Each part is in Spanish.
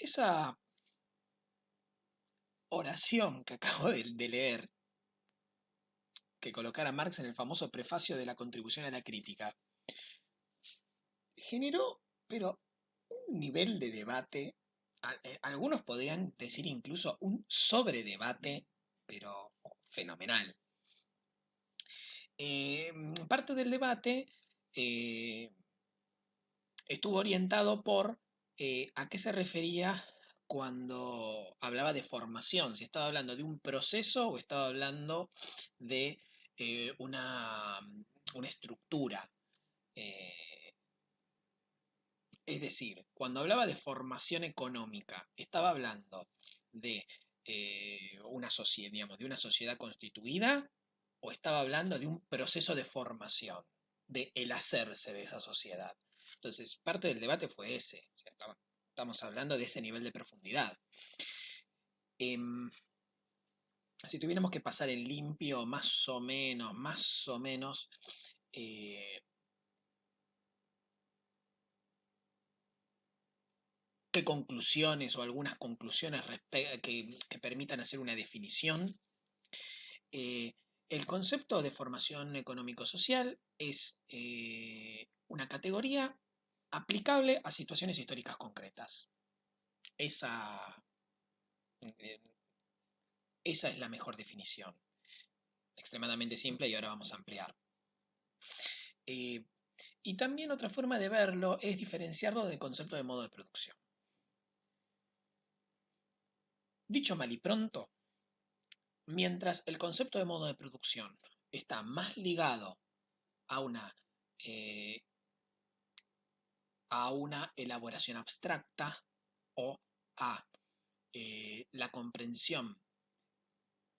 Esa oración que acabo de leer, que colocara Marx en el famoso prefacio de la contribución a la crítica, generó, pero un nivel de debate, algunos podrían decir incluso un sobredebate, pero fenomenal. Parte del debate eh, estuvo orientado por a qué se refería cuando hablaba de formación, si estaba hablando de un proceso o estaba hablando de una estructura. Eh, es decir, cuando hablaba de formación económica, estaba hablando de una sociedad, digamos, de una sociedad constituida o estaba hablando de un proceso de formación, de el hacerse de esa sociedad. Entonces, parte del debate fue ese. O sea, estamos hablando de ese nivel de profundidad. Em, si tuviéramos que pasar en limpio, más o menos, eh, qué conclusiones o algunas conclusiones que permitan hacer una definición. Eh, el concepto de formación económico-social es una categoría aplicable a situaciones históricas concretas. Esa, eh, esa es la mejor definición. Extremadamente simple y ahora vamos a ampliar. Eh, y también otra forma de verlo es diferenciarlo del concepto de modo de producción. Dicho mal y pronto, mientras el concepto de modo de producción está más ligado a eh, a una elaboración abstracta o a la comprensión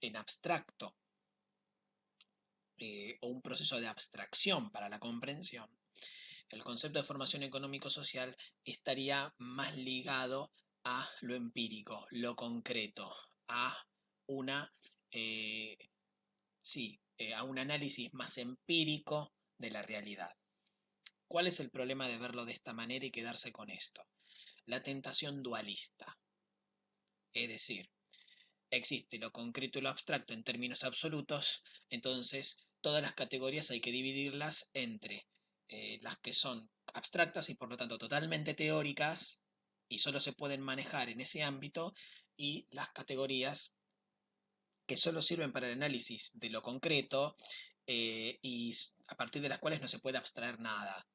en abstracto o un proceso de abstracción para la comprensión, el concepto de formación económico-social estaría más ligado a lo empírico, lo concreto, a una, eh, sí, a un análisis más empírico de la realidad. ¿Cuál es el problema de verlo de esta manera y quedarse con esto? La tentación dualista. Es decir, existe lo concreto y lo abstracto en términos absolutos, entonces todas las categorías hay que dividirlas entre las que son abstractas y por lo tanto totalmente teóricas y solo se pueden manejar en ese ámbito, y las categorías que solo sirven para el análisis de lo concreto y a partir de las cuales no se puede abstraer nada,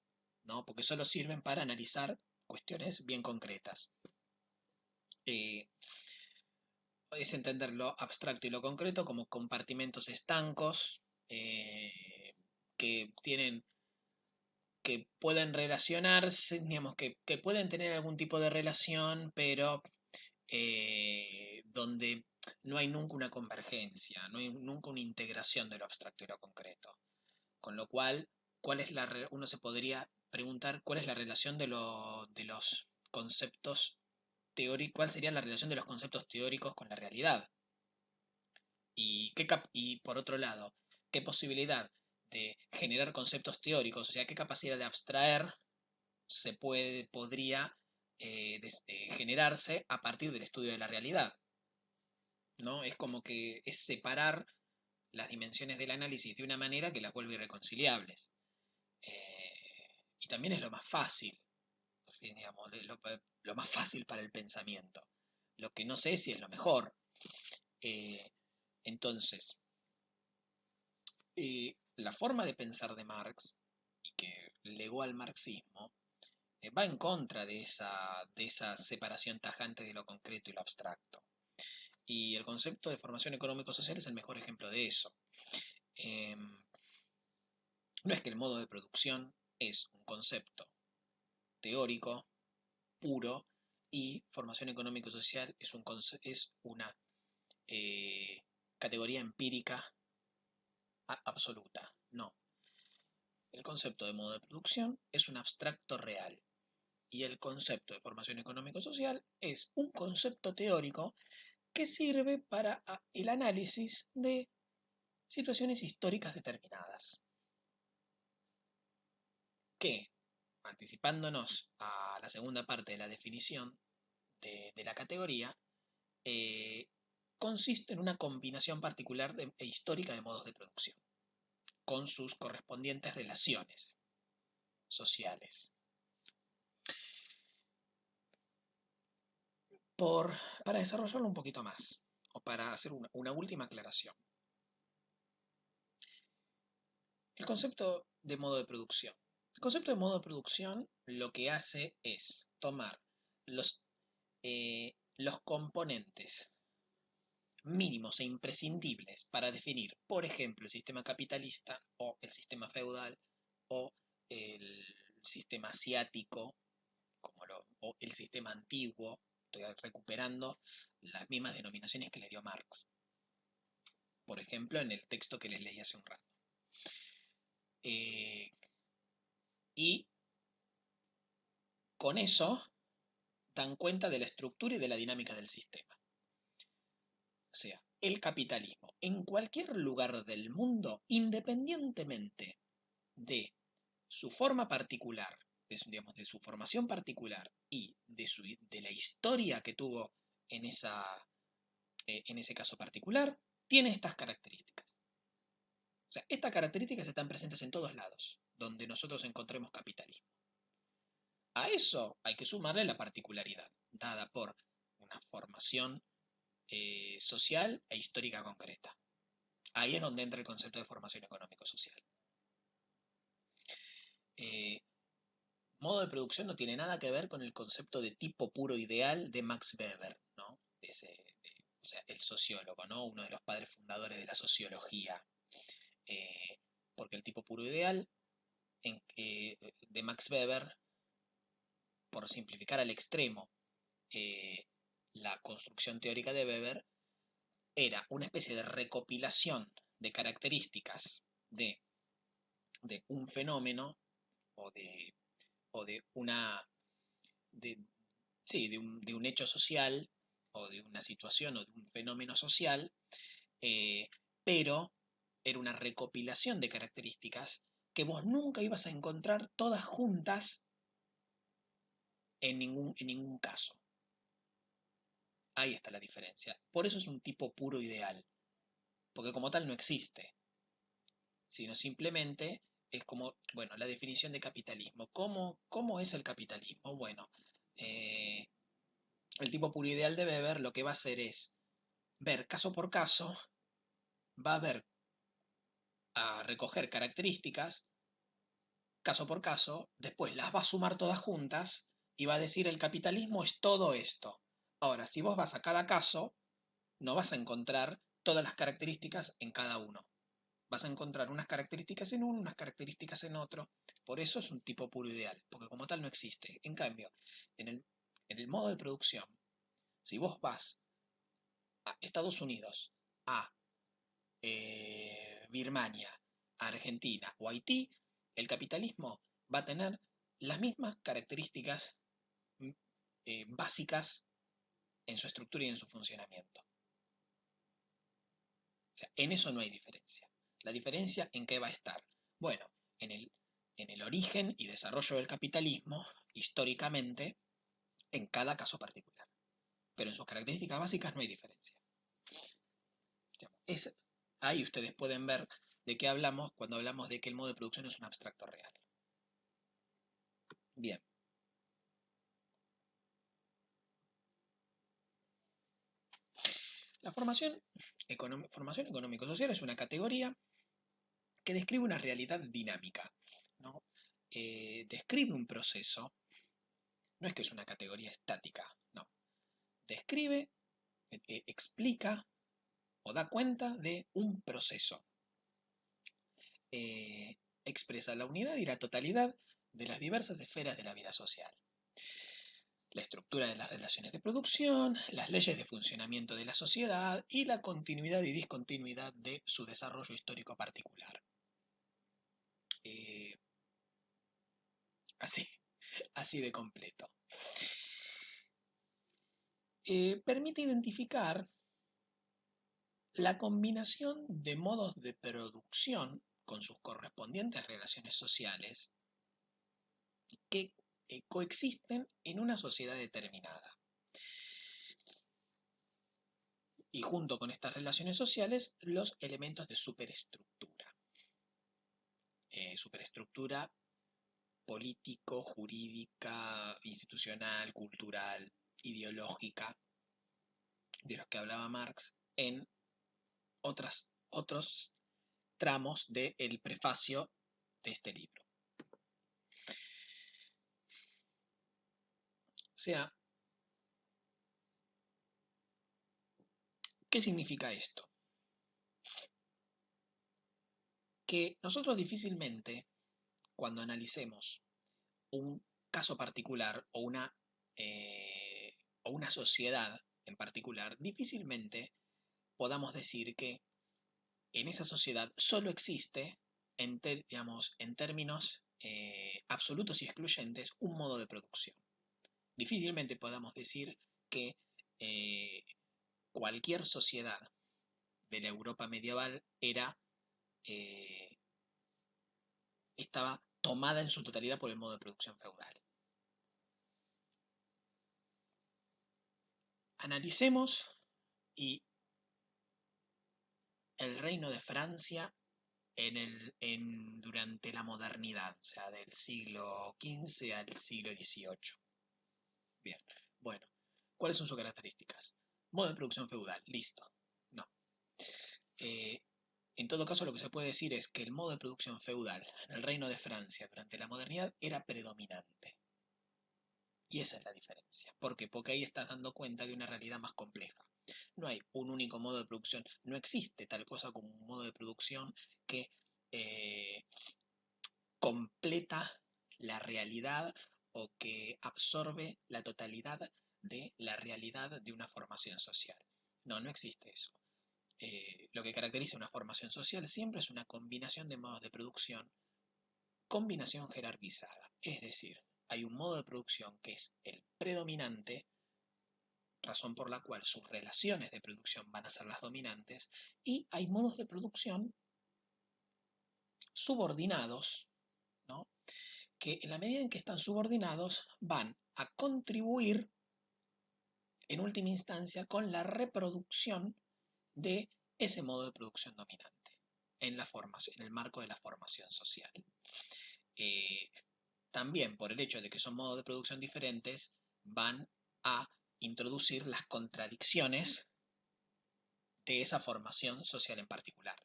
¿no? Porque solo sirven para analizar cuestiones bien concretas. Eh, es entender lo abstracto y lo concreto como compartimentos estancos que tienen, que pueden relacionarse, digamos, que pueden tener algún tipo de relación, pero donde no hay nunca una convergencia, no hay nunca una integración de lo abstracto y lo concreto. Con lo cual, uno se podría preguntar cuál es la relación de los conceptos teóricos, cuál sería la relación de los conceptos teóricos con la realidad. Y por otro lado, qué posibilidad de generar conceptos teóricos, o sea, qué capacidad de abstraer podría generarse a partir del estudio de la realidad, ¿no? Es como que es separar las dimensiones del análisis de una manera que las vuelve irreconciliables. Y también es lo más fácil, digamos, lo más fácil para el pensamiento. Lo que no sé si es lo mejor. Eh, entonces, la forma de pensar de Marx, y que legó al marxismo, va en contra de esa separación tajante de lo concreto y lo abstracto. Y el concepto de formación económico-social es el mejor ejemplo de eso. Eh, no es que el modo de producción es un concepto teórico, puro, y formación económico-social es una eh, categoría empírica absoluta. No. El concepto de modo de producción es un abstracto real. Y el concepto de formación económico-social es un concepto teórico que sirve para el análisis de situaciones históricas determinadas, que, anticipándonos a la segunda parte de la definición de la categoría, consiste en una combinación particular e histórica de modos de producción, con sus correspondientes relaciones sociales. Para desarrollarlo un poquito más, o para hacer una última aclaración. El concepto de modo de producción. El concepto de modo de producción lo que hace es tomar los componentes mínimos e imprescindibles para definir, por ejemplo, el sistema capitalista o el sistema feudal o el sistema asiático o el sistema antiguo. Estoy recuperando las mismas denominaciones que le dio Marx, por ejemplo, en el texto que les leí hace un rato. Y con eso dan cuenta de la estructura y de la dinámica del sistema. O sea, el capitalismo en cualquier lugar del mundo, independientemente de su forma particular, de su formación particular y de la historia que tuvo en ese caso particular, tiene estas características. O sea, estas características están presentes en todos lados, donde nosotros encontremos capitalismo. A eso hay que sumarle la particularidad, dada por una formación social e histórica concreta. Ahí es donde entra el concepto de formación económico-social. Modo de producción no tiene nada que ver con el concepto de tipo puro ideal de Max Weber, ¿no? O sea, el sociólogo, ¿no? Uno de los padres fundadores de la sociología. Porque el tipo puro ideal de Max Weber, por simplificar al extremo la construcción teórica de Weber, era una especie de recopilación de características de un fenómeno o de una de un hecho social o de una situación o de un fenómeno social, pero era una recopilación de características que vos nunca ibas a encontrar todas juntas en ningún caso. Ahí está la diferencia. Por eso es un tipo puro ideal, porque como tal no existe, sino simplemente es como, bueno, la definición de capitalismo. ¿Cómo es el capitalismo? Bueno, el tipo puro ideal de Weber lo que va a hacer es ver caso por caso, va a recoger características, caso por caso, después las va a sumar todas juntas y va a decir el capitalismo es todo esto. Ahora, si vos vas a cada caso, no vas a encontrar todas las características en cada uno. Vas a encontrar unas características en uno, unas características en otro. Por eso es un tipo puro ideal, porque como tal no existe. En cambio, en el modo de producción, si vos vas a Estados Unidos, a Birmania, a Argentina o Haití, el capitalismo va a tener las mismas características básicas en su estructura y en su funcionamiento. O sea, en eso no hay diferencia. La diferencia en qué va a estar. Bueno, en el origen y desarrollo del capitalismo, históricamente, en cada caso particular. Pero en sus características básicas no hay diferencia. Ahí ustedes pueden ver de qué hablamos cuando hablamos de que el modo de producción es un abstracto real. Bien. La formación económico-social es una categoría que describe una realidad dinámica, ¿no? Describe un proceso, no es que es una categoría estática, no. Describe, explica o da cuenta de un proceso. Expresa la unidad y la totalidad de las diversas esferas de la vida social. La estructura de las relaciones de producción, las leyes de funcionamiento de la sociedad y la continuidad y discontinuidad de su desarrollo histórico particular. Así de completo. Permite identificar la combinación de modos de producción con sus correspondientes relaciones sociales que coexisten en una sociedad determinada. Y junto con estas relaciones sociales, los elementos de superestructura. Superestructura político, jurídica, institucional, cultural, ideológica, de los que hablaba Marx en otros tramos del prefacio de este libro. O sea, ¿qué significa esto? Que nosotros difícilmente, cuando analicemos un caso particular o una sociedad en particular, difícilmente podamos decir que en esa sociedad solo existe, digamos, en términos absolutos y excluyentes, un modo de producción. Difícilmente podamos decir que eh, cualquier sociedad de la Europa medieval eh, estaba tomada en su totalidad por el modo de producción feudal. Analicemos y el reino de Francia durante la modernidad, o sea, del siglo XV al siglo XVIII. Bien, bueno, ¿cuáles son sus características? Modo de producción feudal, listo. No. Eh, en todo caso, lo que se puede decir es que el modo de producción feudal en el reino de Francia durante la modernidad era predominante. Y esa es la diferencia. ¿Por qué? Porque ahí estás dando cuenta de una realidad más compleja. No hay un único modo de producción. No existe tal cosa como un modo de producción que eh, completa la realidad o que absorbe la totalidad de la realidad de una formación social. No, no existe eso. Lo que caracteriza una formación social siempre es una combinación de modos de producción, combinación jerarquizada. Es decir, hay un modo de producción que es el predominante, razón por la cual sus relaciones de producción van a ser las dominantes, y hay modos de producción subordinados, ¿no? Que en la medida en que están subordinados van a contribuir en última instancia con la reproducción de ese modo de producción dominante en el marco de la formación social. Eh, También por el hecho de que son modos de producción diferentes, van a introducir las contradicciones de esa formación social en particular.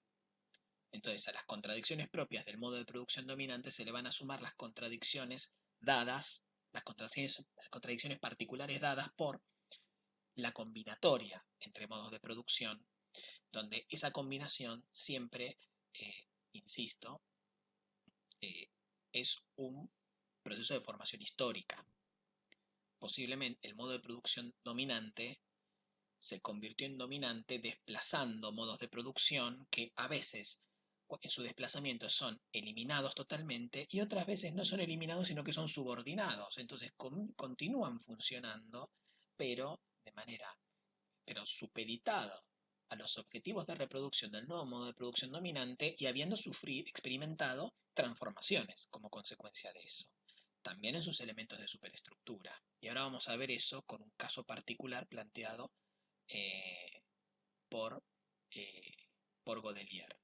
Entonces, a las contradicciones propias del modo de producción dominante se le van a sumar las contradicciones dadas, las contradicciones particulares dadas por la combinatoria entre modos de producción, donde esa combinación siempre, insisto, es un proceso de formación histórica. Posiblemente el modo de producción dominante se convirtió en dominante desplazando modos de producción que a veces en su desplazamiento son eliminados totalmente y otras veces no son eliminados sino que son subordinados. Entonces continúan funcionando, pero de manera, pero supeditado a los objetivos de reproducción del nuevo modo de producción dominante y habiendo experimentado transformaciones como consecuencia de eso. También en sus elementos de superestructura. Y ahora vamos a ver eso con un caso particular planteado eh, por, eh, por Godelier.